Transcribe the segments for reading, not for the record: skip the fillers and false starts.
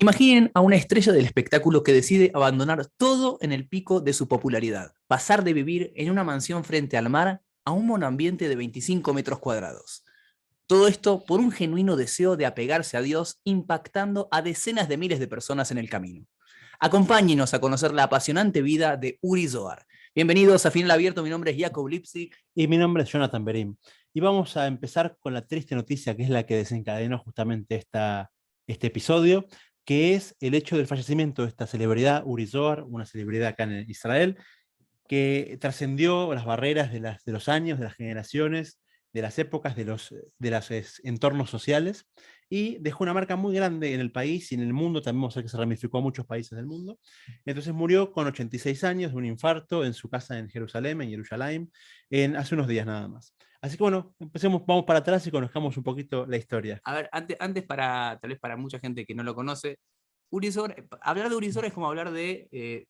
Imaginen a una estrella del espectáculo que decide abandonar todo en el pico de su popularidad, pasar de vivir en una mansión frente al mar a un monoambiente de 25 metros cuadrados. Todo esto por un genuino deseo de apegarse a Dios, impactando a decenas de miles de personas en el camino. Acompáñenos a conocer la apasionante vida de Uri Zohar. Bienvenidos a Final Abierto, mi nombre es Jacob Lipsy. Y mi nombre es Jonathan Berim. Y vamos a empezar con la triste noticia que es la que desencadenó justamente este episodio, que es el hecho del fallecimiento de esta celebridad, Uri Zohar, una celebridad acá en Israel, que trascendió las barreras de los años, de las generaciones, de las épocas, de los entornos sociales, y dejó una marca muy grande en el país y en el mundo, también vamos a ver que se ramificó a muchos países del mundo. Entonces murió con 86 años de un infarto en su casa en Jerusalén, en Jerusalén, hace unos días nada más. Así que bueno, empecemos, vamos para atrás y conozcamos un poquito la historia. A ver, antes tal vez para mucha gente que no lo conoce, Uri Zohar, hablar de Uri Zohar es como hablar de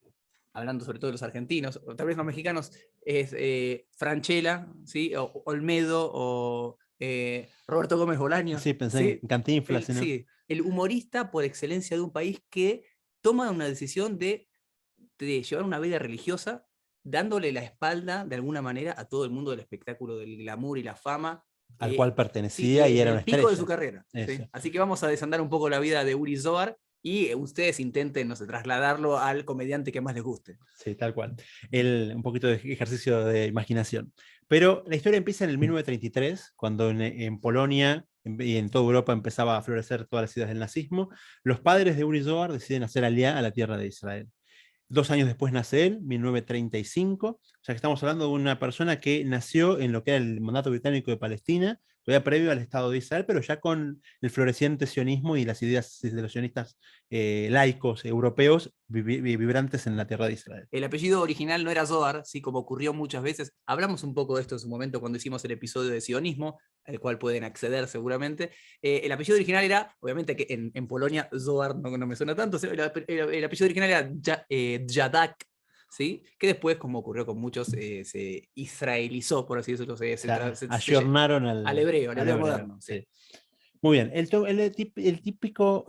hablando sobre todo de los argentinos, o tal vez los mexicanos, es Franchella, ¿sí? O Olmedo, o Roberto Gómez Bolaños. Sí, pensé ¿Sí? en Cantinflas, ¿no? Sí, el humorista por excelencia de un país que toma una decisión de llevar una vida religiosa, dándole la espalda de alguna manera a todo el mundo del espectáculo, del glamour y la fama. Al cual Sí, pertenecía y en era una el pico de su estrella. carrera. ¿Sí? Eso. Así que vamos a desandar un poco la vida de Uri Zohar y ustedes intenten, no sé, trasladarlo al comediante que más les guste. Sí, tal cual. Un poquito de ejercicio de imaginación. Pero la historia empieza en el 1933, cuando en Polonia y en toda Europa empezaba a florecer todas las ideas del nazismo. Los padres de Uri Zohar deciden hacer aliyá a la tierra de Israel. 2 años después nace él, 1935, o sea que estamos hablando de una persona que nació en lo que era el mandato británico de Palestina, todavía previo al Estado de Israel, pero ya con el floreciente sionismo y las ideas de los sionistas laicos europeos vibrantes en la tierra de Israel. El apellido original no era Zohar, sí, como ocurrió muchas veces. Hablamos un poco de esto en su momento cuando hicimos el episodio de sionismo, al cual pueden acceder seguramente. El apellido original era, obviamente que en Polonia Zohar no me suena tanto, el apellido original era Yadak, ¿sí? Que después, como ocurrió con muchos, se israelizó, por así decirlo, O sea, ayornaron al al hebreo hebreo. moderno. Sí. Sí. Muy bien, el típico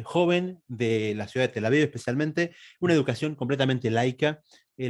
joven de la ciudad de Tel Aviv, especialmente, una educación completamente laica.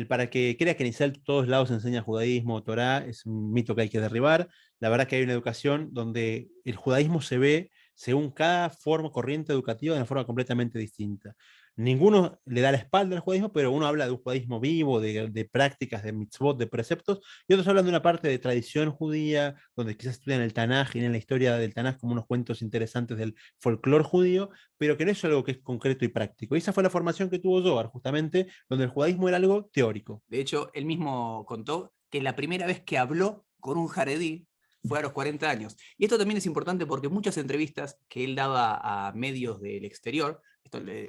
Para que crea que en Israel todos lados se enseña judaísmo, Torá, es un mito que hay que derribar. La verdad que hay una educación donde el judaísmo se ve según cada forma, corriente educativa, de una forma completamente distinta. Ninguno le da la espalda al judaísmo, pero uno habla de un judaísmo vivo, de prácticas, de mitzvot, de preceptos, y otros hablan de una parte de tradición judía, donde quizás estudian el Tanaj y en la historia del Tanaj como unos cuentos interesantes del folclore judío, pero que no es algo que es concreto y práctico. Y esa fue la formación que tuvo Zohar, justamente, donde el judaísmo era algo teórico. De hecho, él mismo contó que la primera vez que habló con un jaredí fue a los 40 años. Y esto también es importante porque muchas entrevistas que él daba a medios del exterior,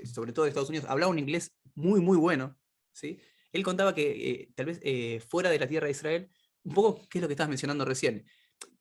sobre todo de Estados Unidos, hablaba un inglés muy, muy bueno. ¿Sí? Él contaba que tal vez fuera de la tierra de Israel, un poco, ¿qué es lo que estabas mencionando recién?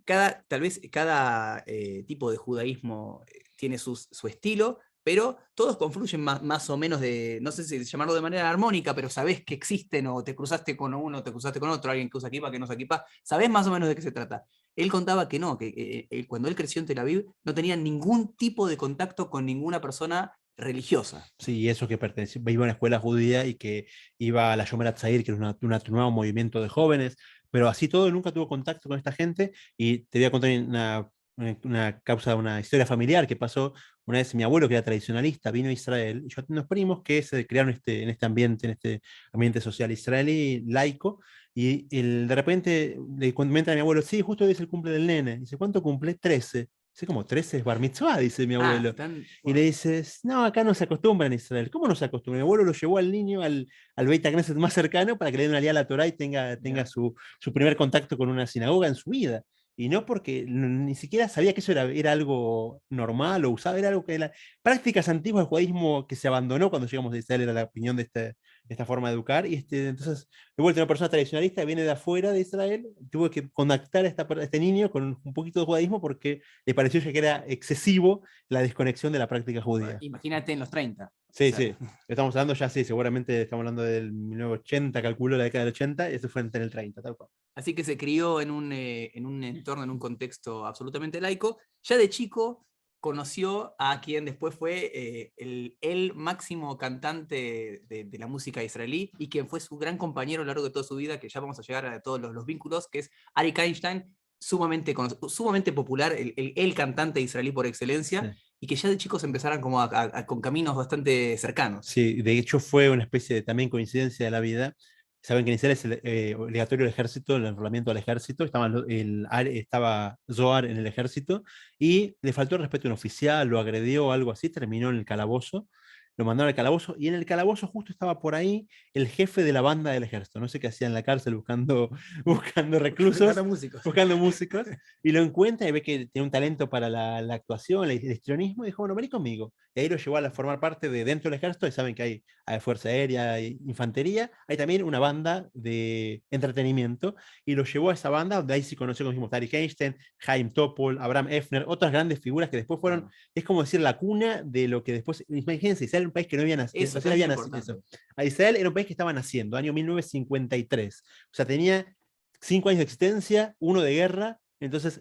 Tal vez cada tipo de judaísmo tiene su estilo, pero todos confluyen más o menos no sé si llamarlo de manera armónica, pero sabés que existen o te cruzaste con uno, te cruzaste con otro, alguien que usa equipa, que no usa equipa, sabés más o menos de qué se trata. Él contaba que no, que cuando él creció en Tel Aviv no tenía ningún tipo de contacto con ninguna persona religiosa. Sí, y eso que pertenecía, iba a una escuela judía y que iba a la Shomer Hatzair, que era un nuevo movimiento de jóvenes, pero así todo nunca tuvo contacto con esta gente. Y te voy a contar una historia familiar que pasó una vez. Mi abuelo, que era tradicionalista, vino a Israel, y yo tengo unos primos que se criaron en este ambiente social israelí, laico, y de repente le comenta a mi abuelo, sí, justo hoy es el cumple del nene. Dice, ¿cuánto cumple? 13. Dice, como 13 es bar mitzvah, dice mi abuelo. Y le dices, no, acá no se acostumbra en Israel. ¿Cómo no se acostumbra? Mi abuelo lo llevó al niño al Beit Knesset más cercano para que le den una alía a la Torah y tenga su primer contacto con una sinagoga en su vida. Y no porque ni siquiera sabía que eso era algo normal o usaba, era algo que era prácticas antiguas del judaísmo que se abandonó cuando llegamos a Israel, era la opinión de esta forma de educar. Y entonces, de vuelta, una persona tradicionalista viene de afuera de Israel, tuvo que contactar a este niño con un poquito de judaísmo porque le pareció que era excesivo la desconexión de la práctica judía. Imagínate en los 30. O Sí, sea, sí. Estamos hablando ya, sí, seguramente estamos hablando del 1980, calculo la década del 80, y eso fue en el 30, tal cual. así que se crió en un entorno, en un contexto absolutamente laico. Ya de chico conoció a quien después fue el máximo cantante de la música israelí y quien fue su gran compañero a lo largo de toda su vida, que ya vamos a llegar a todos los vínculos, que es Arik Einstein, sumamente popular, el cantante israelí por excelencia, Sí. y que ya de chicos empezaron como con caminos bastante cercanos. Sí, de hecho fue una especie de también coincidencia de la vida. Saben que en Israel es obligatorio el ejército, el enrolamiento al ejército. Estaba Zohar en el ejército y le faltó el respeto a un oficial, lo agredió o algo así, terminó en el calabozo. Lo mandaron al calabozo y en el calabozo justo estaba por ahí el jefe de la banda del ejército. No sé qué hacía en la cárcel buscando, buscando reclusos, Buscando músicos. buscando músicos. Y lo encuentra y ve que tiene un talento para la actuación, el histrionismo, y dijo, bueno, vení conmigo. Y ahí lo llevó a formar parte de dentro del ejército, y saben que hay Fuerza Aérea, hay Infantería, hay también una banda de entretenimiento, y lo llevó a esa banda, donde ahí sí conoció, como dijimos, Tariq Einstein, Chaim Topol, Abraham Efner, otras grandes figuras que después fueron, es como decir, la cuna de lo que después, imagínense, Israel era un país que no había nacido, Eso recién es había nacido, importante. a Israel era un país que estaba naciendo, año 1953, o sea, tenía 5 años de existencia, uno de guerra. Entonces,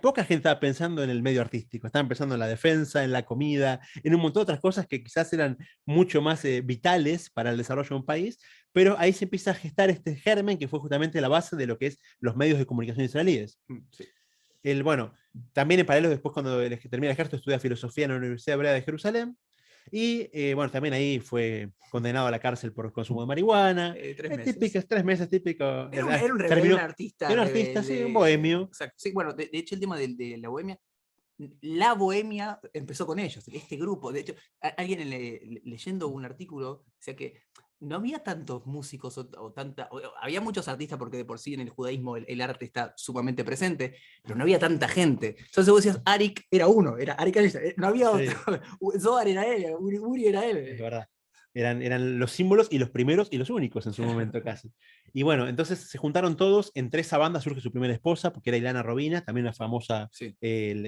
poca gente estaba pensando en el medio artístico, estaban pensando en la defensa, en la comida, en un montón de otras cosas que quizás eran mucho más vitales para el desarrollo de un país, pero ahí se empieza a gestar este germen que fue justamente la base de lo que es los medios de comunicación israelíes. Sí. Bueno, también en paralelo, después cuando termina el ejército, estudia filosofía en la Universidad Hebrea de Jerusalén, y bueno, también ahí fue condenado a la cárcel por consumo de marihuana. 3 meses. Típicos, 3 meses, típico. Era un rebelde, un Terminó. artista Era un artista, sí, un rebelde. bohemio. Exacto. Sí, bueno, de hecho el tema de la bohemia, la bohemia empezó con ellos, este grupo. De hecho, alguien leyendo un artículo decía que no había tantos músicos había muchos artistas porque de por sí en el judaísmo el arte está sumamente presente, pero no había tanta gente. Entonces vos decías, Arik era uno, era Arik Einstein, no había Sí, otro. Zohar era él, Uri era es él. verdad. Eran los símbolos y los primeros y los únicos en su momento casi. Y bueno, entonces se juntaron todos, entre esa banda surge su primera esposa, porque era Ilana Robina, también una famosa Sí.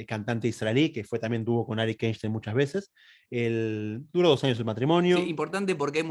cantante israelí, que fue también tuvo con Arik Einstein muchas veces. Duró 2 años el Sí, matrimonio. importante porque hay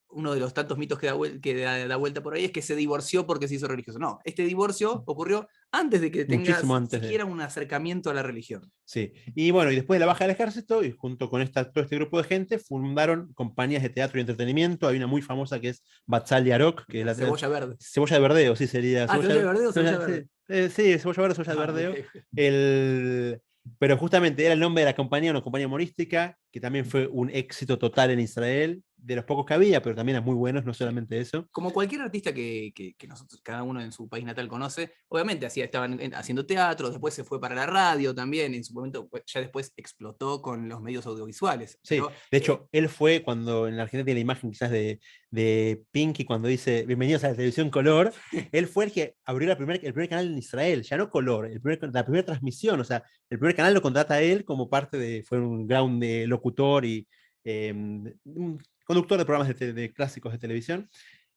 uno de los tantos mitos que da vuelta por ahí es que se divorció porque se hizo religioso. No, este divorcio ocurrió antes de que Muchísimo tengas antes de... siquiera un acercamiento a la religión. Sí, y bueno, y después de la baja del ejército, y junto con todo este grupo de gente, fundaron compañías de teatro y entretenimiento. Hay una muy famosa que es Batzal Yarok, que es La la cebolla verde. cebolla de verdeo, sí sería. Ah, ¿cebolla de verdeo o cebolla Sí, verde? sí, cebolla verde, cebolla de Ah, verdeo. ok. Pero justamente era el nombre de la compañía, una compañía humorística, que también fue un éxito total en Israel, de los pocos que había, pero también eran muy buenos, no solamente eso. Como cualquier artista que nosotros, cada uno en su país natal conoce, obviamente estaban haciendo teatro, después se fue para la radio también, en su momento ya después explotó con los medios audiovisuales. Sí, Pero de hecho, él fue cuando en la Argentina tiene la imagen quizás de Pinky cuando dice bienvenidos a la televisión color, él fue el que abrió el primer canal en Israel, ya no color, la primera transmisión, o sea, el primer canal lo contrata a él como parte fue un ground de locutor y un conductor de programas de clásicos de televisión.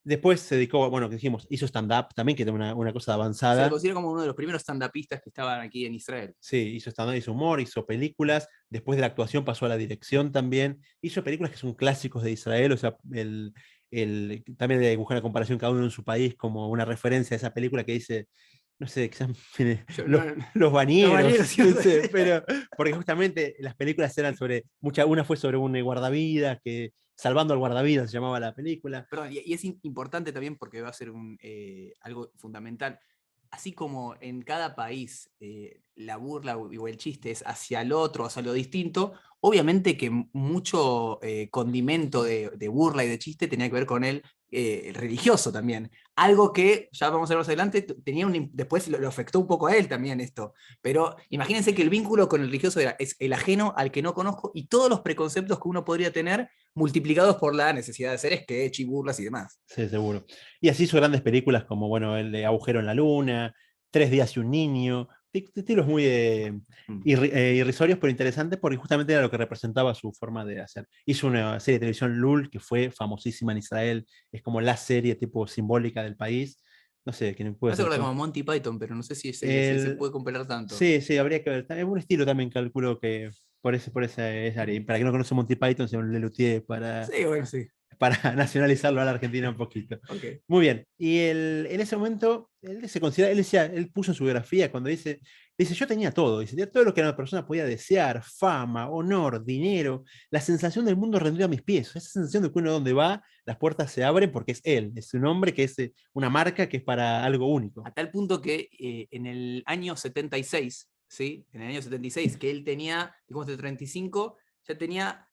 Después se dedicó, bueno, que dijimos, hizo stand-up también, que era una cosa se le avanzada. considera como uno de los primeros stand-upistas que estaban aquí en Israel. Sí, hizo stand-up, hizo humor, hizo películas. Después de la actuación pasó a la dirección también. Hizo películas que son clásicos de Israel, o sea, también le dibujó una comparación cada uno en su país como una referencia a esa película que dice, no sé, quizás Yo, los, no, los los bañeros, bañeros, no sé, pero porque justamente las películas eran una fue sobre un guardavidas, que Salvando al guardavidas se llamaba la película. perdón, y es importante también porque va a ser algo fundamental. Así como en cada país la burla o el chiste es hacia el otro, hacia lo distinto, obviamente que mucho condimento de burla y de chiste tenía que ver con el religioso también. Algo que, ya vamos a ver más adelante, después lo afectó un poco a él también esto. Pero imagínense que el vínculo con el religioso es el ajeno al que no conozco y todos los preconceptos que uno podría tener multiplicados por la necesidad de hacer sketch y burlas y demás. Sí, seguro. Y así hizo grandes películas como, bueno, el de Agujero en la Luna, 3 días y un niño, títulos muy Mm. irrisorios, pero interesantes porque justamente era lo que representaba su forma de hacer. Hizo una serie de televisión Lul que fue famosísima en Israel, es como la serie tipo simbólica del país. No sé, quién Me puede hace ser acordar tú. como Monty Python, pero no sé si se El, puede comparar tanto. sí, sí, habría que ver. Es un estilo también, calculo que por esa área. Y para quien no conoce Monty Python, se llama Lelutier Sí, bueno, sí. para nacionalizarlo a la Argentina un poquito. Ok. Muy bien. Y en ese momento, él se considera, él decía, él puso en su biografía cuando dice, Dice, yo tenía todo, dice, tenía todo lo que una persona podía desear, fama, honor, dinero, la sensación del mundo rendido a mis pies, esa sensación de que uno donde va, las puertas se abren porque es él, es un hombre que es una marca que es para algo único. A tal punto que en el año 76, ¿sí? En el año 76, que él tenía, digamos, de 35, ya tenía,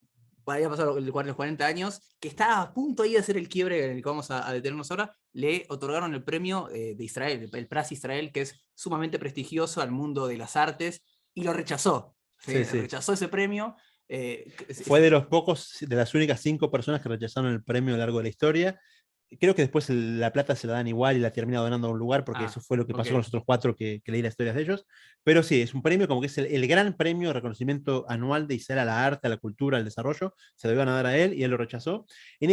había pasado los 40 años, que estaba a punto ahí de hacer el quiebre en el que vamos a detenernos ahora, le otorgaron el premio de Israel, el Pras Israel, que es sumamente prestigioso al mundo de las artes, y lo rechazó. ¿Sí? Sí, sí. Rechazó ese premio. Fue de los pocos, de las únicas 5 personas que rechazaron el premio a lo largo de la historia. Creo que después la plata se la dan igual y la termina donando a un lugar, porque eso fue lo que pasó con los otros 4 que leí las historias de ellos. Pero sí, es un premio como que es el gran premio de reconocimiento anual de Israel a la arte, a la cultura, al desarrollo. Se lo iban a dar a él y él lo rechazó.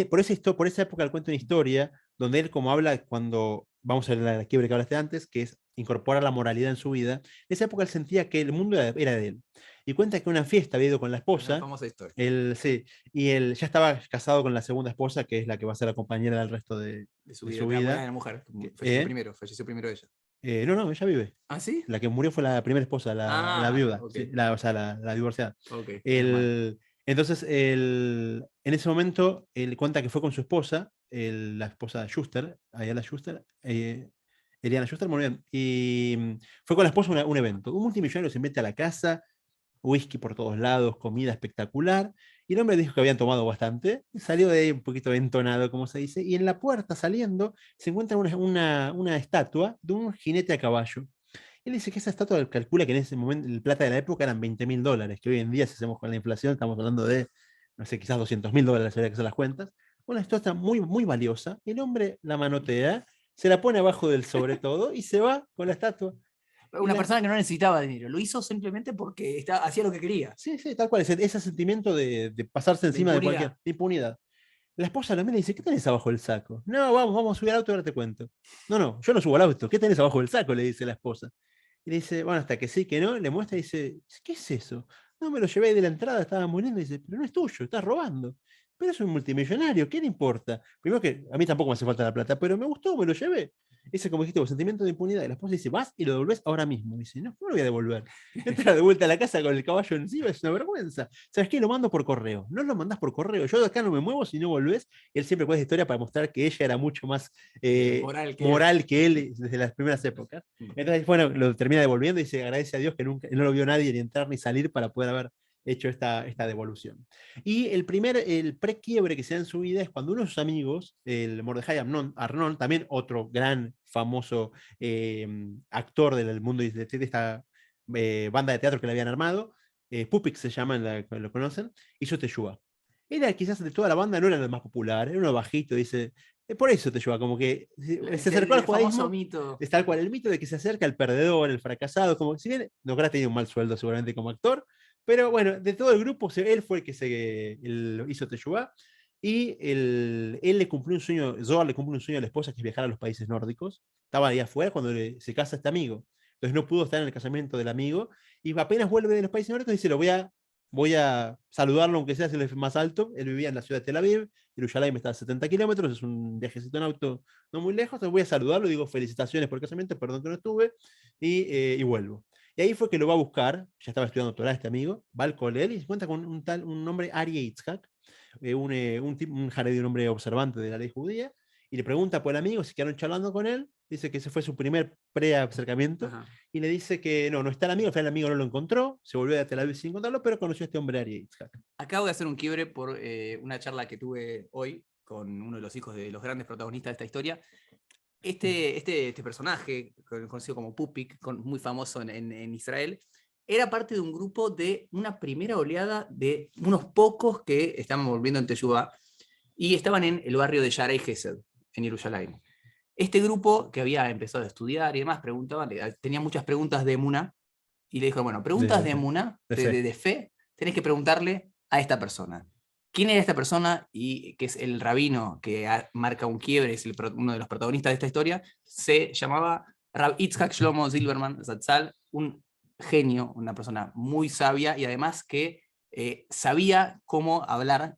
Por esa época él cuenta una historia donde él, como habla cuando, vamos a ver la quiebre que hablaste antes, que es incorporar la moralidad en su vida, en esa época él sentía que el mundo era de él. Y cuenta que una fiesta había ido con la una esposa. famosa historia. Sí, y él ya estaba casado con la segunda esposa, que es la que va a ser la compañera del resto de su su vida. vida. De la mujer. Falleció primero ella. No, ella vive. ¿Ah, sí? La que murió fue la primera esposa, la viuda, ok. sí, o sea, la divorciada. Ok, Entonces, en ese momento, él cuenta que fue con su esposa, la esposa Schuster, Ayala Schuster, Eliana Schuster, muy bien, y fue con la esposa a un evento. Un multimillonario se mete a la casa, whisky por todos lados, comida espectacular. Y el hombre dijo que habían tomado bastante, salió de ahí un poquito entonado, como se dice, y en la puerta saliendo se encuentra una estatua de un jinete a caballo. Él dice que esa estatua calcula que en ese momento el plata de la época eran $20.000, que hoy en día, si hacemos con la inflación, estamos hablando de, no sé, quizás $200.000, habría que hacer las cuentas. Una estatua muy, muy valiosa. El hombre la manotea, se la pone abajo del sobre todo y se va con la estatua. Una persona que no necesitaba dinero, lo hizo simplemente porque hacía lo que quería. Sí, sí, tal cual, ese sentimiento de pasarse encima de cualquier impunidad. La esposa lo mira y dice, ¿qué tenés abajo del saco? No, vamos a subir al auto y ahora te cuento. No, yo no subo al auto, ¿qué tenés abajo del saco? Le dice la esposa. Y le dice, bueno, hasta que sí, que no, le muestra y dice, ¿qué es eso? No, me lo llevé de la entrada, estaba muriendo, y dice, pero no es tuyo, estás robando. Pero es un multimillonario, ¿qué le importa? Primero que a mí tampoco me hace falta la plata, pero me gustó, me lo llevé. Ese, como dijiste, sentimiento de impunidad. Y la esposa dice, vas y lo devolvés ahora mismo. Y dice, no, no lo voy a devolver. Entra de vuelta a la casa con el caballo encima, es una vergüenza. ¿Sabes qué? Lo mando por correo. No lo mandás por correo. Yo de acá no me muevo si no volvés. Y él siempre cuenta historia para mostrar que ella era mucho más moral que él desde las primeras épocas. Entonces, bueno, lo termina devolviendo y se agradece a Dios que nunca, no lo vio nadie ni entrar ni salir para poder haber hecho esta devolución. Y el pre-quiebre que se da en su vida es cuando uno de sus amigos, el Mordejai Arnold, también otro gran famoso actor del mundo de esta banda de teatro que le habían armado, Pupik se llama, lo conocen, hizo Teshuvah. Era quizás de toda la banda, no era el más popular, era uno bajito, dice, por eso Teshuvah, como que se acercó al judaísmo, es tal cual el mito de que se acerca al perdedor, el fracasado, como si bien no habrá tenido un mal sueldo seguramente como actor, pero bueno, de todo el grupo, él fue el que hizo Teshuvah. Y él le cumplió un sueño, Zohar le cumplió un sueño a la esposa, que es viajar a los países nórdicos. Estaba ahí afuera cuando se casa este amigo. Entonces no pudo estar en el casamiento del amigo. Y apenas vuelve de los países nórdicos, dice, voy a saludarlo, aunque sea si él es más alto. Él vivía en la ciudad de Tel Aviv, Jerusalén está a 70 kilómetros, es un viajecito en auto no muy lejos. Entonces voy a saludarlo, digo felicitaciones por el casamiento, perdón que no estuve, y vuelvo. Y ahí fue que lo va a buscar, ya estaba estudiando Torah este amigo, va al Colel y se cuenta con un hombre, Ari Yitzhak, un jaredí, un hombre observante de la ley judía, y le pregunta por el amigo, si quedaron charlando con él, dice que ese fue su primer pre-acercamiento, y le dice que no está el amigo, al final el amigo no lo encontró, se volvió a Tel Aviv sin encontrarlo, pero conoció a este hombre, Ari Yitzhak. Acabo de hacer un quiebre por una charla que tuve hoy con uno de los hijos de los grandes protagonistas de esta historia. Este personaje, conocido como Pupik, muy famoso en Israel, era parte de un grupo de una primera oleada de unos pocos que estaban volviendo en Teshuvah y estaban en el barrio de Yarei Gesed, en Jerusalén. Este grupo que había empezado a estudiar y demás, tenía muchas preguntas de Emuná, y le dijo, bueno, preguntas de Emuná, de fe, tenés que preguntarle a esta persona. ¿Quién era esta persona? Y que es el rabino que marca un quiebre, es uno de los protagonistas de esta historia, se llamaba Rab Yitzhak Shlomo Zilberman Zatzal, un genio, una persona muy sabia y además que sabía cómo hablar.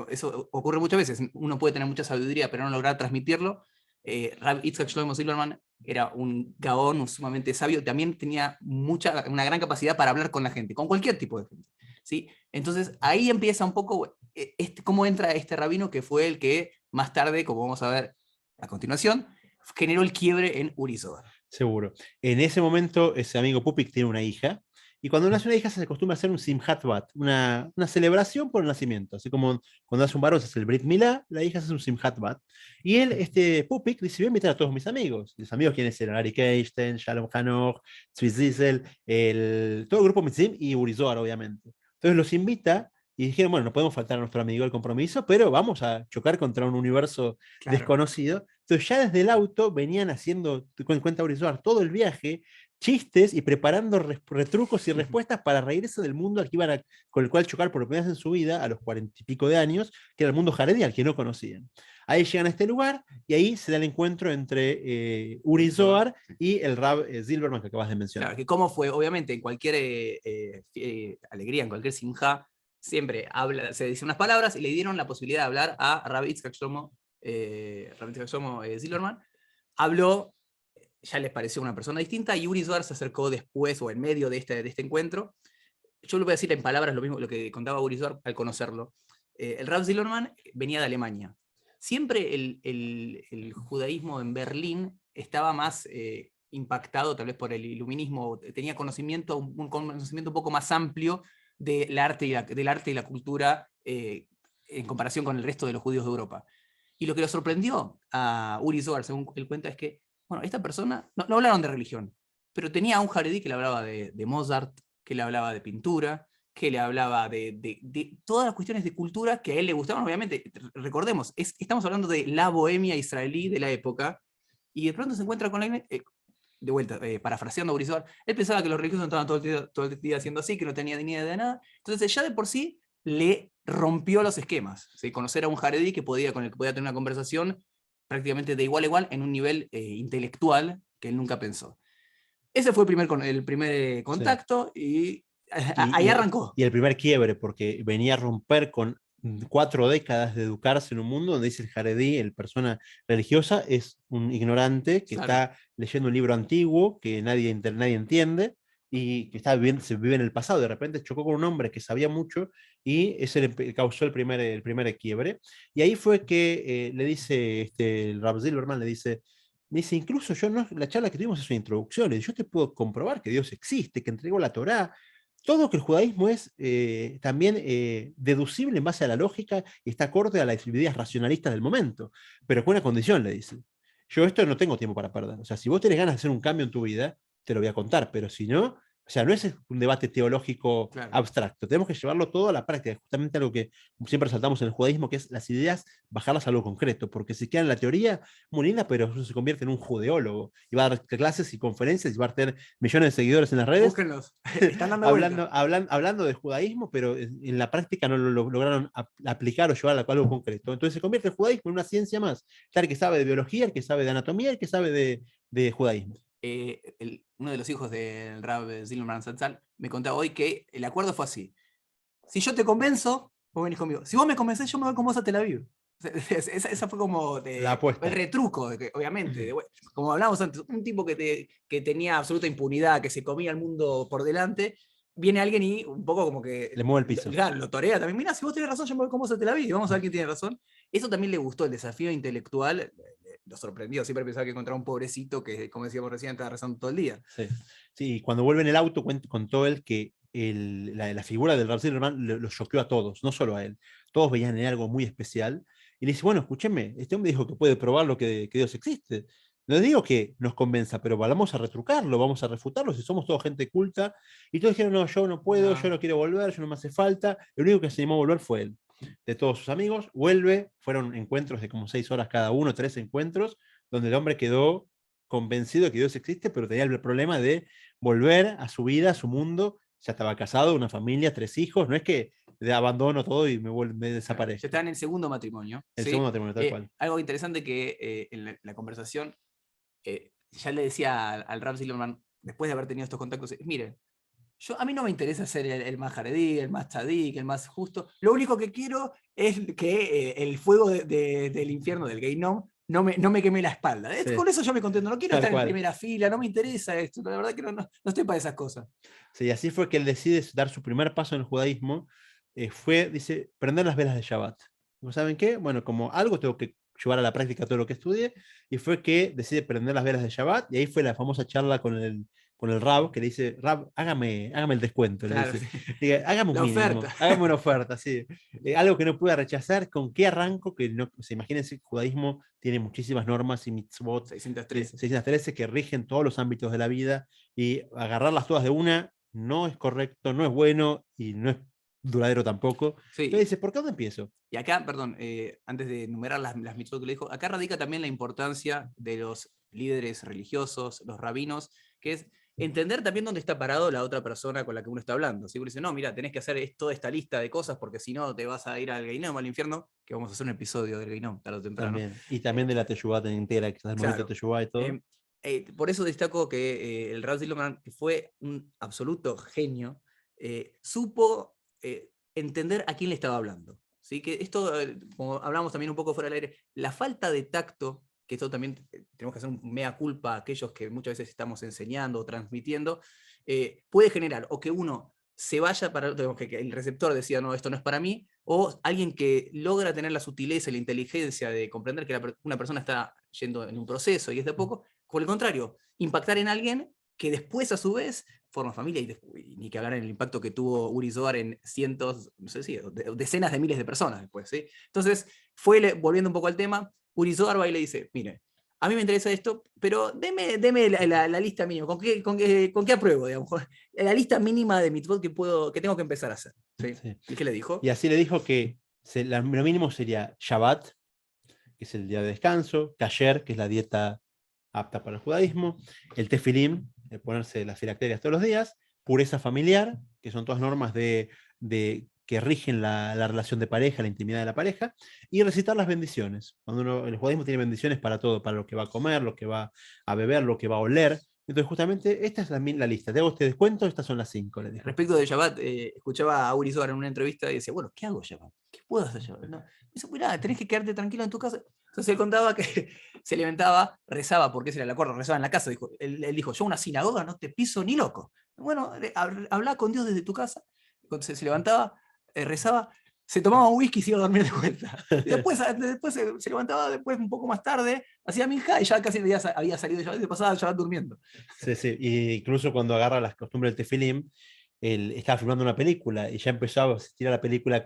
Eso ocurre muchas veces, uno puede tener mucha sabiduría pero no lograr transmitirlo. Rav Yitzhak Shlomo Silverman era un gaón sumamente sabio, también tenía una gran capacidad para hablar con la gente, con cualquier tipo de gente. ¿Sí? Entonces ahí empieza un poco cómo entra este rabino que fue el que más tarde, como vamos a ver a continuación, generó el quiebre en Uri Zohar. Seguro. En ese momento, ese amigo Pupik tiene una hija, y cuando nace una hija se acostumbra a hacer un Simchat Bat, una celebración por el nacimiento. Así como cuando nace un varón se hace el Brit Milá, la hija se hace un Simchat Bat. Y él, Pupik, dice: voy a invitar a todos mis amigos. Los amigos, ¿quiénes eran? Arik Einstein, Shalom Hanoch, Tzvi Ziesel, todo el grupo Mitzim y Uri Zohar, obviamente. Entonces los invita y dijeron: bueno, no podemos faltar a nuestro amigo el compromiso, pero vamos a chocar contra un universo desconocido. Entonces ya desde el auto venían haciendo, en cuenta Uri Zohar, todo el viaje, chistes y preparando retrucos y respuestas para reírse del mundo al que con el cual chocar por primera vez en su vida, a los 40 y pico de años, que era el mundo jaredí, al que no conocían. Ahí llegan a este lugar y ahí se da el encuentro entre Uri Zohar y el Rav Silverman que acabas de mencionar. Claro, que cómo fue, obviamente, en cualquier alegría, en cualquier simja, siempre se dicen unas palabras y le dieron la posibilidad de hablar a Rav Yitzhak Shlomo Silverman. Habló, ya les pareció una persona distinta, y Uri Zohar se acercó después o en medio de este encuentro. Yo le voy a decir en palabras lo mismo lo que contaba Uri Zohar al conocerlo. El Rav Silverman venía de Alemania. Siempre el judaísmo en Berlín estaba más impactado tal vez por el iluminismo, tenía un conocimiento un poco más amplio del arte y la cultura en comparación con el resto de los judíos de Europa. Y lo que le sorprendió a Uri Zohar, según él cuenta, es que bueno, esta persona, no hablaron de religión, pero tenía a un jaredí que le hablaba de Mozart, que le hablaba de pintura, que le hablaba de todas las cuestiones de cultura que a él le gustaban. Obviamente, recordemos, estamos hablando de la bohemia israelí de la época, y de pronto se encuentra con la... de vuelta, parafraseando a Uri Zohar, él pensaba que los religiosos estaban todo el día haciendo así, que no tenía ni idea de nada. Entonces ya de por sí le rompió los esquemas. ¿Sí? Conocer a un jaredí con el que podía tener una conversación prácticamente de igual a igual en un nivel intelectual que él nunca pensó. Ese fue el primer contacto, sí. Ahí arrancó. Y el primer quiebre, porque venía a romper con 4 décadas de educarse en un mundo donde dice el jaredí, el persona religiosa, es un ignorante que está leyendo un libro antiguo que nadie entiende y que se vive en el pasado. De repente chocó con un hombre que sabía mucho y ese le causó el primer quiebre. Y ahí fue que le dice, el Rav Silverman le dice: incluso yo, no, la charla que tuvimos es una introducción, yo te puedo comprobar que Dios existe, que entregó la Torá, todo que el judaísmo es también deducible en base a la lógica y está acorde a las ideas racionalistas del momento, pero con una condición, le dice: yo esto no tengo tiempo para perder, o sea, si vos tenés ganas de hacer un cambio en tu vida, te lo voy a contar, pero si no, o sea, no es un debate teológico abstracto, tenemos que llevarlo todo a la práctica, justamente algo que siempre resaltamos en el judaísmo, que es las ideas, bajarlas a algo concreto, porque si queda en la teoría, muy linda, pero eso se convierte en un judeólogo, y va a dar clases y conferencias, y va a tener millones de seguidores en las redes. Búsquenlos, están dando hablando de judaísmo, pero en la práctica no lo lograron aplicar o llevar a algo concreto. Entonces se convierte el judaísmo en una ciencia más. Está el que sabe de biología, el que sabe de anatomía, el que sabe de judaísmo. Uno de los hijos del Rav Silverman Zatzal me contaba hoy que el acuerdo fue así: si yo te convenzo, vos venís conmigo; si vos me convencés, yo me voy con vos a Tel Aviv. Esa fue como la apuesta. El retruco, obviamente. Como hablábamos antes, un tipo que tenía absoluta impunidad, que se comía el mundo por delante, viene alguien y un poco como que le mueve el piso. Lo torea también. Mira, si vos tenés razón, yo me voy con vos a Tel Aviv, vamos a ver quién tiene razón. Eso también le gustó, el desafío intelectual, lo sorprendió. Siempre pensaba que encontraba un pobrecito que, como decíamos recién, estaba rezando todo el día. Sí, cuando vuelve en el auto contó él que la figura del Rav Silverman lo choqueó a todos, no solo a él. Todos veían en él algo muy especial. Y le dice: bueno, escúcheme, este hombre dijo que puede probar que Dios existe. No digo que nos convenza, pero vamos a retrucarlo, vamos a refutarlo, si somos toda gente culta. Y todos dijeron: no, yo no puedo, yo no quiero volver, yo no me hace falta. El único que se animó a volver fue él. De todos sus amigos, vuelve, fueron encuentros de como 6 horas cada uno, 3 encuentros, donde el hombre quedó convencido de que Dios existe, pero tenía el problema de volver a su vida, a su mundo. Ya estaba casado, una familia, 3 hijos, no es que abandono todo y me desaparezco. Ya está en el segundo matrimonio. Segundo matrimonio, tal cual. Algo interesante que en la conversación ya le decía al Rav Silverman, después de haber tenido estos contactos: miren, a mí no me interesa ser el más jaredí, el más tzadik, el más justo. Lo único que quiero es que el fuego del infierno, del Geinom, no me quemé la espalda. Sí. Con eso yo me contento, no quiero Tal estar cual. en primera fila, no me interesa esto, la verdad que no estoy para esas cosas. Sí, así fue que él decide dar su primer paso en el judaísmo, dice, prender las velas de Shabbat. ¿No saben qué? Bueno, como algo tengo que llevar a la práctica todo lo que estudié, y fue que decide prender las velas de Shabbat, y ahí fue la famosa charla con el Rab, que le dice, Rab, hágame el descuento, le Claro, dice. Diga, hágame un la mínimo, oferta. hágame una oferta, sí. Algo que no pueda rechazar, ¿con qué arranco? Que no, o sea, imagínense, el judaísmo tiene muchísimas normas y mitzvot, 613. 613 que rigen todos los ámbitos de la vida, y agarrarlas todas de una no es correcto, no es bueno y no es duradero tampoco. Entonces Sí, dice, ¿por qué dónde empiezo? y acá, perdón, antes de enumerar las mitzvot que le dijo, acá radica también la importancia de los líderes religiosos, los rabinos, que es entender también dónde está parado la otra persona con la que uno está hablando. Si uno dice, no, mira, tenés que hacer toda esta lista de cosas porque si no te vas a ir al Geinom, al infierno, que vamos a hacer un episodio del Geinom tarde o temprano. También. Y también de la Teshuvah entera, que es el movimiento Claro. Teshuvah y todo. Por eso destaco que el Rav Silverman, que fue un absoluto genio, supo entender a quién le estaba hablando. ¿Sí? Que esto, como hablamos también un poco fuera del aire, la falta de tacto, que esto también tenemos que hacer un mea culpa a aquellos que muchas veces estamos enseñando o transmitiendo, puede generar o que uno se vaya para que el receptor decida, no, esto no es para mí, o alguien que logra tener la sutileza y la inteligencia de comprender que una persona está yendo en un proceso y es de poco, por el contrario, impactar en alguien que después a su vez forma familia y ni que hablar en el impacto que tuvo Uri Zohar en cientos, no sé si, decenas de miles de personas después. ¿Sí? Entonces, volviendo un poco al tema, Uri Zohar va y le dice, mire, a mí me interesa esto, pero deme la lista mínima, ¿con qué apruebo, digamos? La lista mínima de mitzvot que tengo que empezar a hacer. ¿Sí? Sí. ¿Y qué le dijo? Y así le dijo que lo mínimo sería Shabbat, que es el día de descanso, Kasher, que es la dieta apta para el judaísmo, el tefilim, el ponerse las filacterias todos los días, pureza familiar, que son todas normas que rigen la relación de pareja, la intimidad de la pareja, y recitar las bendiciones. El judaísmo tiene bendiciones para todo, para lo que va a comer, lo que va a beber, lo que va a oler. Entonces, justamente, esta es la lista. Te hago este descuento, estas son las 5, le dijo. Respecto de Shabbat, escuchaba a Uri Zohar en una entrevista y decía, bueno, ¿qué hago Shabbat? ¿Qué puedo hacer Shabbat? No. Dice, mirá, tenés que quedarte tranquilo en tu casa. Entonces él contaba que se levantaba, rezaba, porque ese era el acuerdo, rezaba en la casa. Él dijo, yo una sinagoga no te piso ni loco. Bueno, habla con Dios desde tu casa. Entonces se levantaba, rezaba, se tomaba un whisky y se iba a dormir de vuelta. Y después se levantaba después un poco más tarde, hacía minja y ya casi había salido Shabbat y se pasaba Shabbat durmiendo. Sí, sí. Y incluso cuando agarra las costumbres del tefilim, él estaba filmando una película y ya empezó a asistir a la película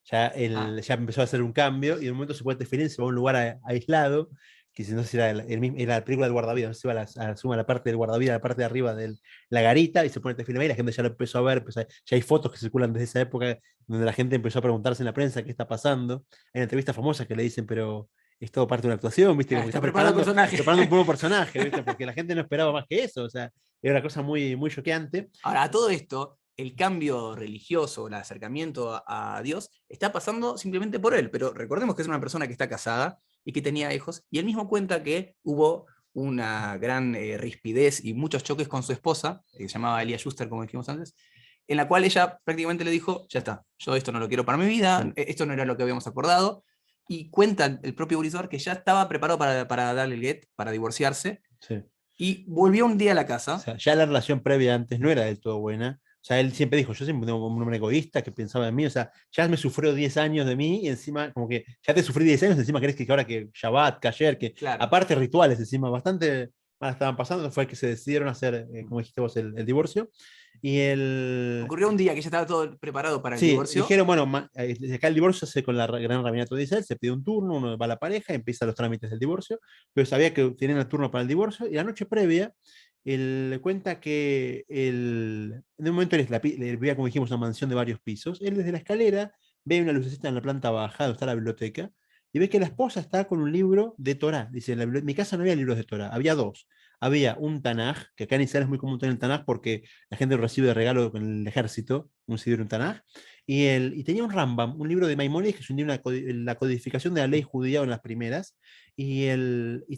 ya empezó a hacer un cambio y en un momento se pone el tefilín, se va a un lugar aislado, que si no sé si era, era la película del guardavidas, no sé si iba suma la parte del guardavidas, la parte de arriba de la garita y se pone el tefilín ahí, y la gente ya lo empezó a ver, ya hay fotos que circulan desde esa época donde la gente empezó a preguntarse en la prensa qué está pasando. Hay una entrevista famosa que le dicen, pero es todo parte de una actuación, ¿viste? Como que Está está preparado el personaje. preparando un nuevo personaje, ¿viste? Porque la gente no esperaba más que eso, o sea, era una cosa muy, muy choqueante. Ahora, a todo esto, el cambio religioso, el acercamiento a Dios, está pasando simplemente por él. Pero recordemos que es una persona que está casada y que tenía hijos, y él mismo cuenta que hubo una gran rispidez y muchos choques con su esposa, que se llamaba Elia Schuster, como dijimos antes, en la cual ella prácticamente le dijo, ya está, yo esto no lo quiero para mi vida, esto no era lo que habíamos acordado, y cuenta el propio Urizar que ya estaba preparado para darle el get, para divorciarse, Sí. y volvió un día a la O casa. sea, ya la relación previa antes no era del todo buena. O sea, él siempre dijo, yo siempre un hombre egoísta que pensaba en mí, o sea, ya me sufrió 10 años de mí y encima, como que ya te sufrí 10 años, encima querés que ahora que Shabbat, Kasher, que Claro. aparte rituales, encima bastante mal estaban pasando, fue que se decidieron hacer, como dijiste vos, el divorcio. Y Ocurrió un día que ya estaba todo preparado para el sí, divorcio. dijeron, bueno, desde acá el divorcio se hace con la gran rabinato de Israel, se pide un turno, uno va a la pareja, empieza los trámites del divorcio, pero sabía que tenían el turno para el divorcio, y la noche previa, él le cuenta que en un momento él vivía, como dijimos, una mansión de varios pisos, él desde la escalera ve una lucecita en la planta baja, donde está la biblioteca, y ve que la esposa está con un libro de Torah. Dice, en mi casa no había libros de Torah, había dos. Había un Tanaj, que acá en Israel es muy común tener el Tanaj porque la gente lo recibe de regalo con el ejército, un Sidur, un Tanaj, y tenía un Rambam, un libro de Maimónides, que es un libro, la codificación de la ley judía en las primeras, y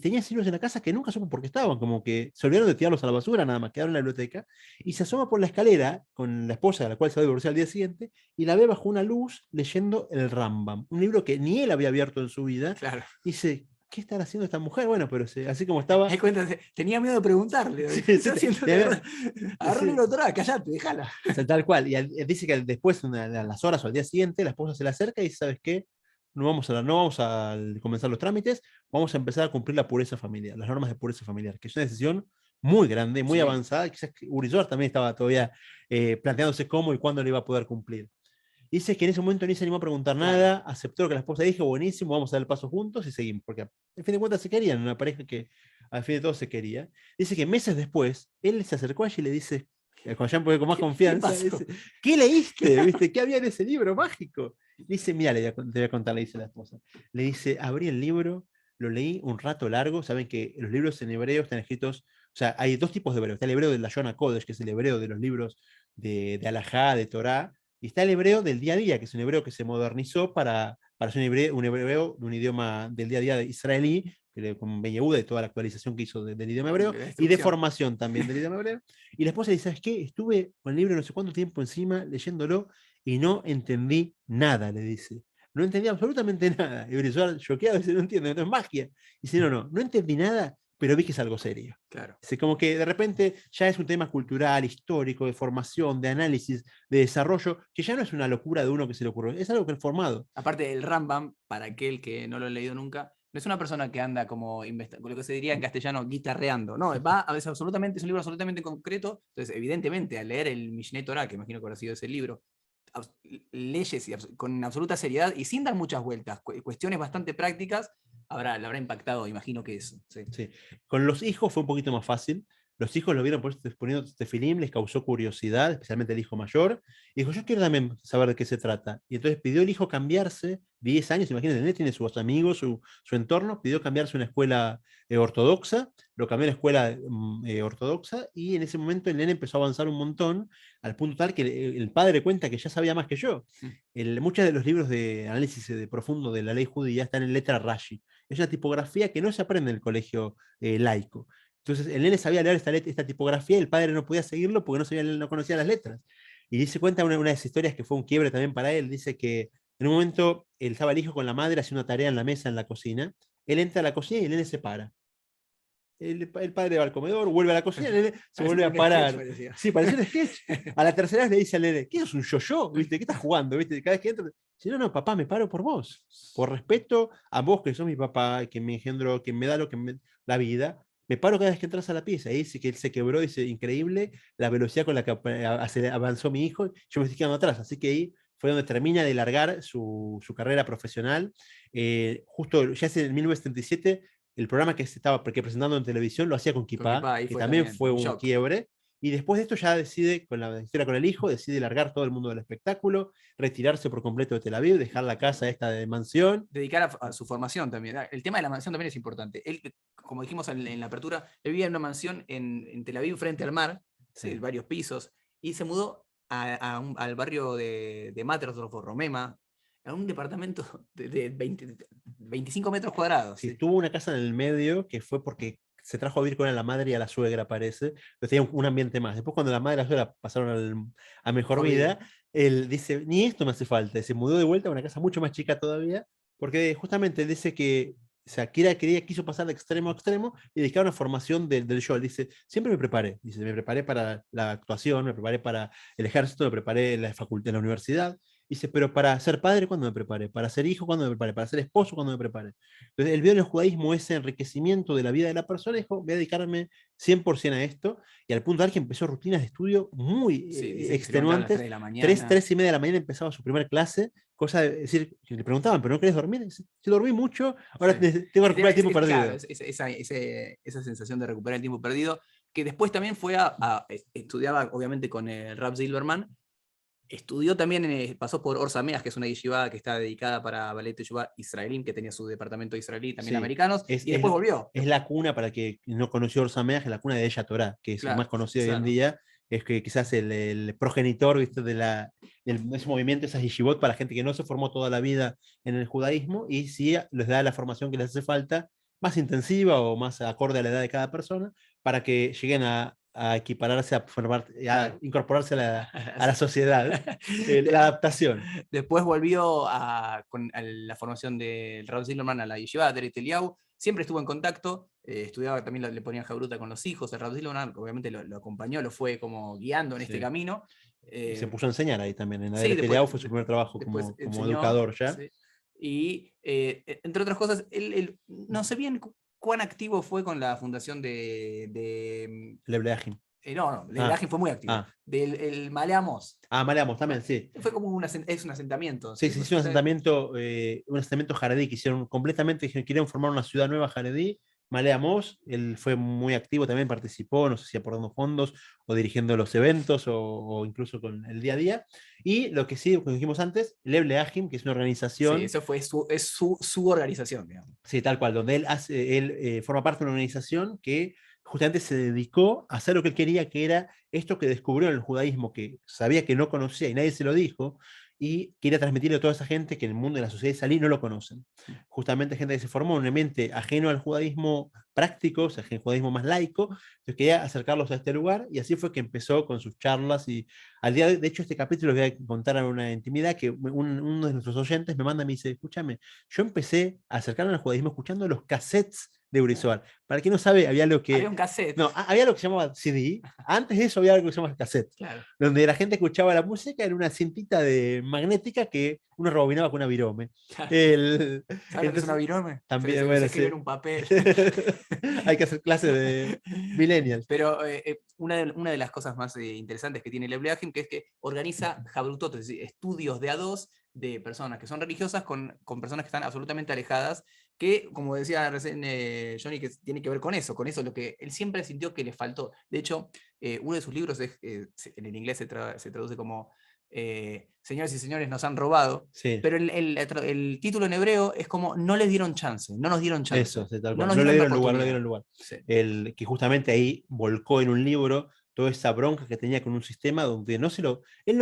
tenía libros en la casa que nunca supo por qué estaban, como que se olvidaron de tirarlos a la basura, nada más quedaron en la biblioteca, y se asoma por la escalera con la esposa de la cual se va a divorciar al día siguiente, y la ve bajo una luz leyendo el Rambam, un libro que ni él había abierto en su vida. Claro. Dice, ¿qué estará haciendo esta mujer? Bueno, pero así como estaba... Ahí cuenta, tenía miedo de preguntarle. Sí, ¿Qué sí, está haciendo? Agarró el sí, libro de Torá, callate, déjala. o sea, tal cual. Y dice que después, a las horas o al día siguiente, la esposa se le acerca y dice, ¿sabes qué? No vamos a comenzar los trámites, vamos a empezar a cumplir la pureza familiar, las normas de pureza familiar, que es una decisión muy grande, muy Sí, avanzada. Quizás Uri también estaba todavía planteándose cómo y cuándo lo iba a poder cumplir. Dice que en ese momento ni se animó a preguntar claro. nada, aceptó lo que la esposa dijo, buenísimo, vamos a dar el paso juntos y seguimos, porque al fin de cuentas se querían, una pareja que al fin de todo se quería. Dice que meses después, él se acercó a ella y le dice, cuando ya puede con más ¿Qué confianza, pasó? dice, ¿qué leíste? ¿Viste? ¿Qué había en ese libro mágico? Dice, mira, te voy a contar, le dice la esposa. Le dice, abrí el libro, lo leí un rato largo, saben que los libros en hebreo están escritos, o sea, hay dos tipos de hebreo, está el hebreo de la Shona Kodesh, que es el hebreo de los libros de Alajá, de Torá, y está el hebreo del día a día, que es un hebreo que se modernizó para ser un hebreo de un idioma del día a día de israelí, con Ben Yehuda y toda la actualización que hizo del idioma hebreo, La y de instrucción. formación también del idioma hebreo. Y la esposa dice, ¿sabes qué? Estuve con el libro no sé cuánto tiempo encima, leyéndolo, y no entendí nada, le dice. No entendí absolutamente nada. Y Brizuela, choqueado, dice, no entiendo, no es magia. Dice, no entendí nada, pero vi que es algo serio. Claro. Dice, como que de repente ya es un tema cultural, histórico, de formación, de análisis, de desarrollo, que ya no es una locura de uno que se le ocurrió, es algo que es formado. Aparte, el Rambam, para aquel que no lo ha leído nunca, no es una persona que anda como lo que se diría en castellano guitarreando. No, va a veces absolutamente, es un libro absolutamente concreto. Entonces, evidentemente, al leer el Mishneh Torah, que imagino que habrá sido ese libro, leyes con absoluta seriedad y sin dar muchas vueltas, cuestiones bastante prácticas, le habrá impactado, imagino que eso. Sí. Sí. Con los hijos fue un poquito más fácil. Los hijos lo vieron poniendo tefilim, les causó curiosidad, especialmente el hijo mayor, y dijo, yo quiero también saber de qué se trata. Y entonces pidió el hijo cambiarse, 10 años, imagínense, él tiene sus amigos, su entorno, pidió cambiarse a una escuela ortodoxa, lo cambió a una escuela ortodoxa, y en ese momento el nene empezó a avanzar un montón, al punto tal que el padre cuenta que ya sabía más que yo. Muchos de los libros de análisis de profundo de la ley judía están en letra Rashi. Es una tipografía que no se aprende en el colegio laico. Entonces el nene sabía leer esta tipografía y el padre no podía seguirlo porque no conocía las letras. Y dice cuenta una de las historias que fue un quiebre también para él. Dice que en un momento él estaba el hijo con la madre haciendo una tarea en la mesa en la cocina. Él entra a la cocina y el nene se para. El padre va al comedor, vuelve a la cocina, el nene se vuelve a Un sketch, parar. parecía. Sí, pareció un sketch. A la tercera vez le dice al nene, ¿qué es un yo-yo? ¿Viste? ¿Qué estás jugando? ¿Viste? Cada vez que entra, dice, no, papá, me paro por vos. Por respeto a vos, que sos mi papá, que me engendró, que me da la vida, me paro cada vez que entras a la pieza. Y dice que él se quebró, dice, increíble la velocidad con la que avanzó mi hijo. Yo me estoy quedando atrás. Así que ahí fue donde termina de largar su carrera profesional. Justo ya en 1977 el programa que se estaba presentando en televisión lo hacía con Con Kipá, ahí que fue también también fue un un shock. quiebre. Y después de esto ya decide, con la historia con el hijo, decide largar todo el mundo del espectáculo, retirarse por completo de Tel Aviv, dejar la casa esta de mansión. Dedicar a su formación también. El tema de la mansión también es importante. Él, como dijimos en la apertura, él vivía en una mansión en Tel Aviv frente al mar, sí, Sí. varios pisos, y se mudó al barrio de Mattersdorf o Romema, a un departamento de 25 metros cuadrados. Sí, Sí. tuvo una casa en el medio que fue porque se trajo a vivir con él a la madre y a la suegra, parece, pero tenía un ambiente más. Después, cuando la madre y la suegra pasaron a mejor Mejor vida. vida, él dice, ni esto me hace falta. Se mudó de vuelta a una casa mucho más chica todavía, porque justamente él dice que, o sea, quiso pasar de extremo a extremo y dedicar una formación del show. Él dice, siempre me preparé. Dice, me preparé para la actuación, me preparé para el ejército, me preparé en la facultad, en la universidad. Dice, pero para ser padre, ¿cuándo me preparé? Para ser hijo, ¿cuándo me preparé? Para ser esposo, ¿cuándo me preparé? Entonces, él vio en el judaísmo ese enriquecimiento de la vida de la persona y dijo, voy a dedicarme 100% a esto. Y al punto tal que empezó rutinas de estudio muy Sí, dice que se levantaba a las 3 extenuantes. de la 3, mañana. 3 y media de la mañana empezaba su primera clase, cosa de decir, que le preguntaban, ¿pero no querés dormir? Dice, yo dormí mucho, ahora Sí. tengo que El tema recuperar el tiempo claro, perdido. esa sensación de recuperar el tiempo perdido, que después también fue estudiaba obviamente con el Rab Silverman, estudió también, pasó por Or Sameach, que es una yeshiva que está dedicada para Ballet Teshuvah israelí, que tenía su departamento israelí, también Sí, americanos, es, y después es, volvió. es la cuna, para que no conoció Orsameach, es la cuna de Ella Torah, que es más Claro, conocido hoy en claro. día, es que quizás el progenitor, ¿viste? De ese movimiento, esas yeshivot, para gente que no se formó toda la vida en el judaísmo, y sí les da la formación que les hace falta, más intensiva o más acorde a la edad de cada persona, para que lleguen a equipararse, a formar, a Claro. incorporarse a la sociedad. La adaptación. Después volvió a la formación del Rav Silverman a la Yeshiva de Eretz Eliyahu. Siempre estuvo en contacto, estudiaba también, le ponían jabruta con los hijos. El Rav Silverman obviamente lo acompañó, lo fue como guiando en este Sí. camino. Y se puso a enseñar ahí también. En Sí, Adere Teleau fue su primer trabajo después como enseñó. educador ya. Sí. Y entre otras cosas, él no sé bien cuán activo fue con la fundación Lebleagim. no, el Ágil fue muy activo. Del el Maleamos. Maleamos también, sí. Fue como es un asentamiento. Sí, se hizo un asentamiento jaredí que hicieron completamente, querían formar una ciudad nueva jaredí. Maleamos, él fue muy activo, también participó, no sé si aportando fondos o dirigiendo los eventos o incluso con el día a día. Y lo que sí, como dijimos antes, Lebleagim, que es una organización. Sí, eso fue su organización, digamos. Sí, tal cual, donde él forma parte de una organización que justamente se dedicó a hacer lo que él quería, que era esto que descubrió en el judaísmo, que sabía que no conocía y nadie se lo dijo, y quería transmitirle a toda esa gente que en el mundo de la sociedad israelí no lo conocen. Justamente gente que se formó en un ambiente ajeno al judaísmo práctico, o sea, el judaísmo más laico, entonces quería acercarlos a este lugar, y así fue que empezó con sus charlas, y al día de hecho este capítulo les voy a contar una intimidad que uno de nuestros oyentes me manda y me dice, escúchame, yo empecé a acercarme al judaísmo escuchando los cassettes de Urizoar. Para quien no sabe, había lo que... Había un cassette. No, había lo que se llamaba CD. Antes de eso había algo que se llamaba cassette. Claro. Donde la gente escuchaba la música en una cintita magnética que uno rebobinaba con una virome. Claro. ¿Sabes lo que es una virome? También, se escribe sí. en un papel. Hay que hacer clases de millennials. Pero una de las cosas más interesantes que tiene el Ebleagim, que es que organiza Jabrutot, es decir, estudios de a dos de personas que son religiosas con personas que están absolutamente alejadas, que, como decía recién Johnny, que tiene que ver con eso, lo que él siempre sintió que le faltó. De hecho, uno de sus libros en el inglés se traduce como Señores y señores, nos han robado. Sí. Pero el título en hebreo es como no les dieron chance, no nos dieron chance. Eso, sí, tal cual. No nos No le dieron dieron lugar, no le oportunidad. dieron lugar. Sí. Que justamente ahí volcó en un libro toda esa bronca que tenía con un sistema donde no se lo. Él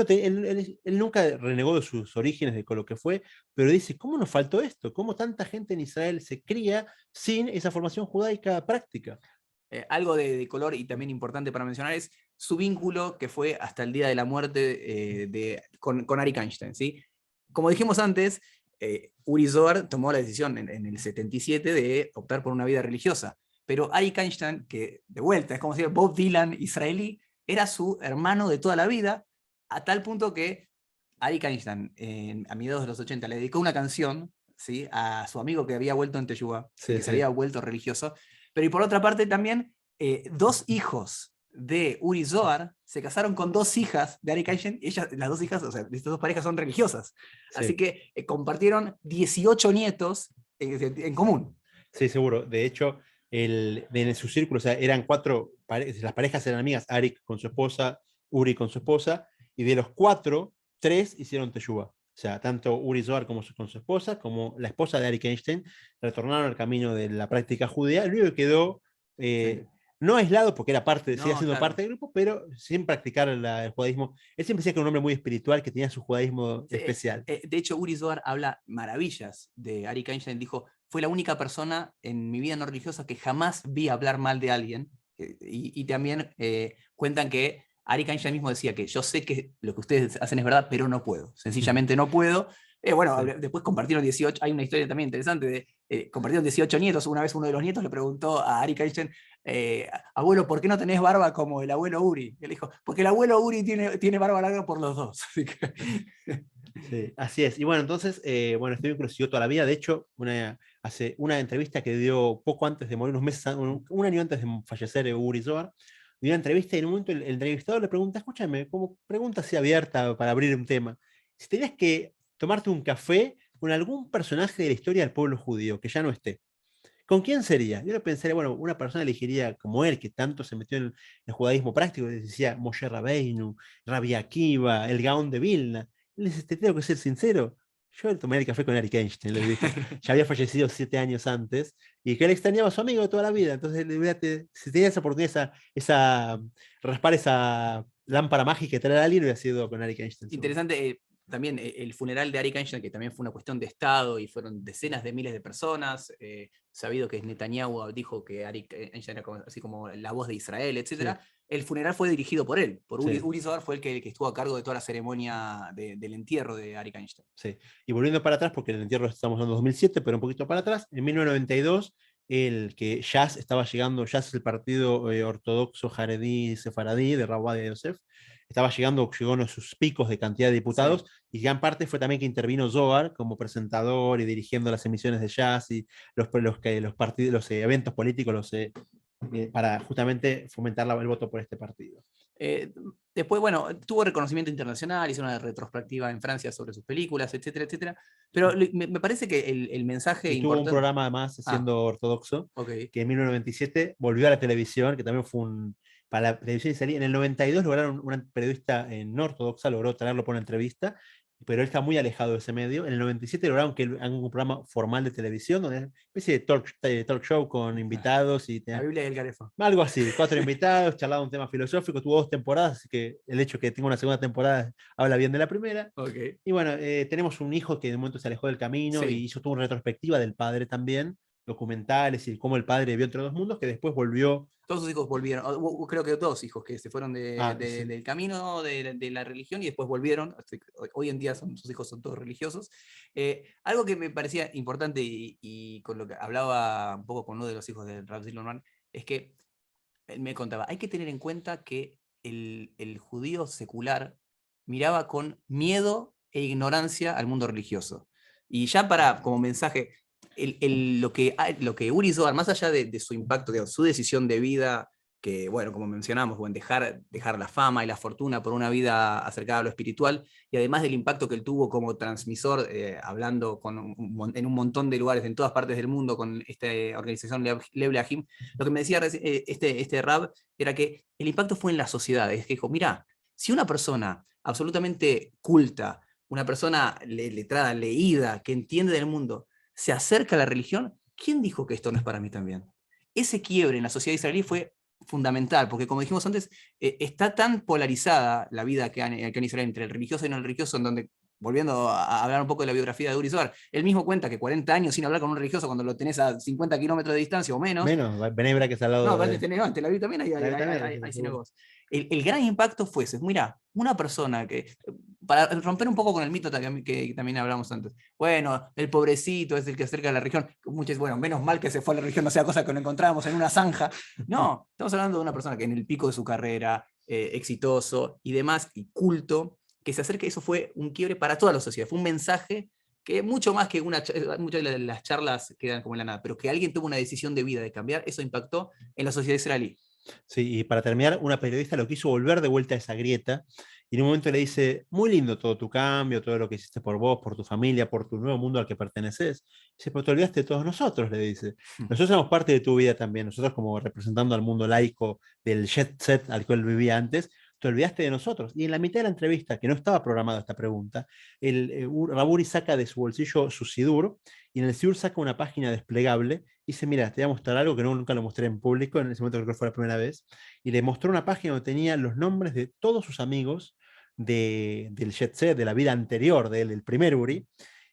nunca renegó de sus orígenes, de con lo que fue, pero dice: ¿cómo nos faltó esto? ¿Cómo tanta gente en Israel se cría sin esa formación judaica práctica? Algo de color y también importante para mencionar es su vínculo que fue hasta el día de la muerte con Arik Einstein, ¿sí? Como dijimos antes, Uri Zohar tomó la decisión en el 77 de optar por una vida religiosa, pero Arik Einstein, que de vuelta es como si Bob Dylan israelí, era su hermano de toda la vida, a tal punto que Arik Einstein a mediados de los 80 le dedicó una canción, ¿sí?, a su amigo que había vuelto en Teshuvah, Sí, que se había vuelto religioso. Pero y por otra parte también, dos hijos de Uri Zohar se casaron con dos hijas de Arik Einstein. Las dos hijas, o sea, estas dos parejas son religiosas. Sí. Así que compartieron 18 nietos en común. Sí, seguro. De hecho, en su círculo, o sea, eran las parejas eran amigas, Arik con su esposa, Uri con su esposa, y de los cuatro, tres hicieron Teshuvah. O sea, tanto Uri Zohar con su esposa, como la esposa de Arik Einstein, retornaron al camino de la práctica judía. El único que quedó, no aislado, porque sigue siendo parte del grupo, pero sin practicar el judaísmo. Él siempre decía que era un hombre muy espiritual, que tenía su judaísmo especial. De hecho, Uri Zohar habla maravillas de Arik Einstein. Dijo: fue la única persona en mi vida no religiosa que jamás vi hablar mal de alguien. Y también cuentan que Arik Einstein mismo decía que yo sé que lo que ustedes hacen es verdad, pero no puedo. Sencillamente no puedo. Bueno, sí. Después compartieron 18, hay una historia también interesante compartieron 18 nietos. Una vez uno de los nietos le preguntó a Arik Einstein: abuelo, ¿por qué no tenés barba como el abuelo Uri? Y él dijo: porque el abuelo Uri tiene barba larga por los dos. Así que... Sí, así es. Y bueno, entonces, este vínculo siguió toda la vida. De hecho, hace una entrevista que dio poco antes de morir, unos meses, un año antes de fallecer Uri Zohar, dio una entrevista y en un momento el entrevistador le pregunta: escúchame, como pregunta así abierta para abrir un tema, si tenías que tomarte un café con algún personaje de la historia del pueblo judío que ya no esté, ¿con quién sería? Yo pensaría, bueno, una persona elegiría como él, que tanto se metió en el judaísmo práctico, decía Moshe Rabbeinu, Rabbi Akiva, el Gaón de Vilna. Él dice: te tengo que ser sincero, yo tomaría el café con Arik Einstein, le dijo. Ya había fallecido 7 años antes, y que él extrañaba a su amigo de toda la vida. Entonces, si tenía esa oportunidad, raspar esa lámpara mágica y traer a alguien, hubiera sido con Arik Einstein. Interesante. También el funeral de Arik Einstein, que también fue una cuestión de Estado y fueron decenas de miles de personas, sabido que Netanyahu dijo que Arik Einstein era así como la voz de Israel, etc. Sí. el funeral fue dirigido por él, por Sí. Uri Zohar fue el que estuvo a cargo de toda la ceremonia del entierro de Arik Einstein. Sí. Y volviendo para atrás, porque el entierro estamos hablando de 2007, pero un poquito para atrás, en 1992, el que Jazz estaba llegando, Jazz es el partido ortodoxo jaredí sefaradí de Rav Ovadia Yosef, llegó a uno de sus picos de cantidad de diputados, y gran parte fue también que intervino Zohar como presentador y dirigiendo las emisiones de Jazz y los eventos políticos para justamente fomentar el voto por este partido. Después, bueno, tuvo reconocimiento internacional, hizo una retrospectiva en Francia sobre sus películas, etcétera, etcétera. Pero me parece que el mensaje Y tuvo un importante... programa además siendo ortodoxo, Okay. que en 1997 volvió a la televisión, que también fue para la televisión israelí. En el 92 lograron, una periodista no ortodoxa logró traerlo por una entrevista, pero él está muy alejado de ese medio. En el 97 lograron que él haga un programa formal de televisión, donde es una especie de talk show con invitados. La Biblia y el Garefa. Algo así, 4 invitados, charlaba un tema filosófico, tuvo 2 temporadas, así que el hecho de que tenga una segunda temporada habla bien de la primera. Okay. Y bueno, tenemos un hijo que de momento se alejó del camino y hizo toda una retrospectiva del padre también, documentales y cómo el padre vio entre dos mundos, que después volvió. Todos sus hijos volvieron, creo que 2 hijos que se fueron Sí. del camino de la religión y después volvieron. Hoy en día sus hijos son todos religiosos. Algo que me parecía importante y con lo que hablaba un poco con uno de los hijos de Rav Zilberman, es que él me contaba, hay que tener en cuenta que el judío secular miraba con miedo e ignorancia al mundo religioso. Y ya como mensaje, lo que Uri Zohar, más allá de su impacto, de su decisión de vida, que, bueno, como mencionamos, bueno, dejar la fama y la fortuna por una vida acercada a lo espiritual, y además del impacto que él tuvo como transmisor, hablando en un montón de lugares, en todas partes del mundo, con esta organización Lev Leahim, lo que me decía este Rab era que el impacto fue en la sociedad. Es que dijo, mira, si una persona absolutamente culta, una persona letrada, leída, que entiende del mundo, se acerca a la religión, ¿quién dijo que esto no es para mí también? Ese quiebre en la sociedad israelí fue fundamental, porque como dijimos antes, está tan polarizada la vida que hay en Israel entre el religioso y no el religioso, en donde, volviendo a hablar un poco de la biografía de Uri Zohar, él mismo cuenta que 40 años sin hablar con un religioso cuando lo tenés a 50 kilómetros de distancia o menos. Menos, Benebra, que es al lado No, de. en Tel Aviv también hay sinagogas. El gran impacto fue ese. Mira, una persona que, para romper un poco con el mito que también hablamos antes, bueno, el pobrecito es el que acerca a la religión, muchos, bueno, menos mal que se fue a la religión, no sea cosa que lo encontrábamos en una zanja. No, estamos hablando de una persona que en el pico de su carrera, exitoso y demás, y culto, que se acerca, eso fue un quiebre para toda la sociedad, fue un mensaje que mucho más que muchas de las charlas quedan como en la nada, pero que alguien tuvo una decisión de vida de cambiar, eso impactó en la sociedad israelí. Sí, y para terminar, una periodista lo quiso volver de vuelta a esa grieta, y en un momento le dice, muy lindo todo tu cambio, todo lo que hiciste por vos, por tu familia, por tu nuevo mundo al que perteneces. Dice, pero te olvidaste de todos nosotros, le dice. Nosotros somos parte de tu vida también, nosotros como representando al mundo laico del jet set al cual vivía antes, te olvidaste de nosotros. Y en la mitad de la entrevista, que no estaba programada esta pregunta, Raburi saca de su bolsillo su sidur, y en el sidur saca una página desplegable, y dice, mira, te voy a mostrar algo que nunca lo mostré en público, en ese momento creo que fue la primera vez, y le mostró una página donde tenía los nombres de todos sus amigos del jet set, de la vida anterior de él, el primer Uri,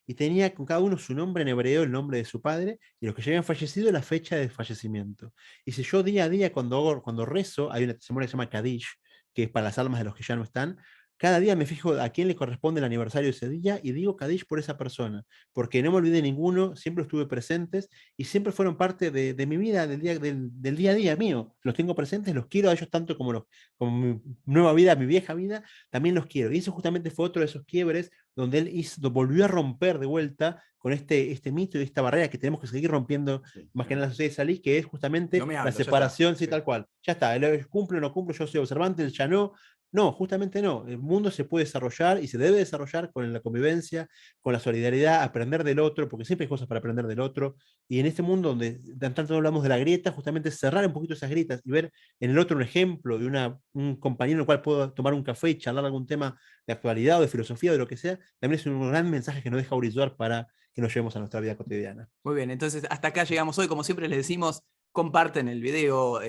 y tenía con cada uno su nombre en hebreo, el nombre de su padre, y los que ya habían fallecido, la fecha de fallecimiento. Y si yo día a día, cuando rezo, hay una ceremonia que se llama Kadish, que es para las almas de los que ya no están, cada día me fijo a quién le corresponde el aniversario de ese día y digo Kadish por esa persona, porque no me olvidé de ninguno, siempre estuve presentes y siempre fueron parte de mi vida, del día a día mío. Los tengo presentes, los quiero a ellos tanto como mi nueva vida, mi vieja vida, también los quiero. Y eso justamente fue otro de esos quiebres donde él volvió a romper de vuelta con este mito y esta barrera que tenemos que seguir rompiendo, más que en la sociedad israelí, que es justamente la separación, sí, tal cual. Ya está, él cumple o no cumple, yo soy observante, él ya no. No, justamente no. El mundo se puede desarrollar y se debe desarrollar con la convivencia, con la solidaridad, aprender del otro, porque siempre hay cosas para aprender del otro. Y en este mundo donde tanto hablamos de la grieta, justamente cerrar un poquito esas grietas y ver en el otro un ejemplo de un compañero en el cual puedo tomar un café y charlar algún tema de actualidad o de filosofía o de lo que sea, también es un gran mensaje que nos deja Uri Zohar para que nos llevemos a nuestra vida cotidiana. Muy bien, entonces hasta acá llegamos hoy. Como siempre les decimos, comparten el video.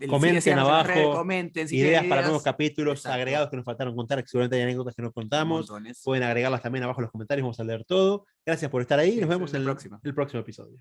Comenten abajo, comenten si ideas tienen para ideas. nuevos capítulos, Exacto. agregados que nos faltaron contar, que seguramente hay anécdotas que no contamos. Montones. Pueden agregarlas también abajo en los comentarios, vamos a leer todo. Gracias por estar ahí y nos vemos en el próximo episodio.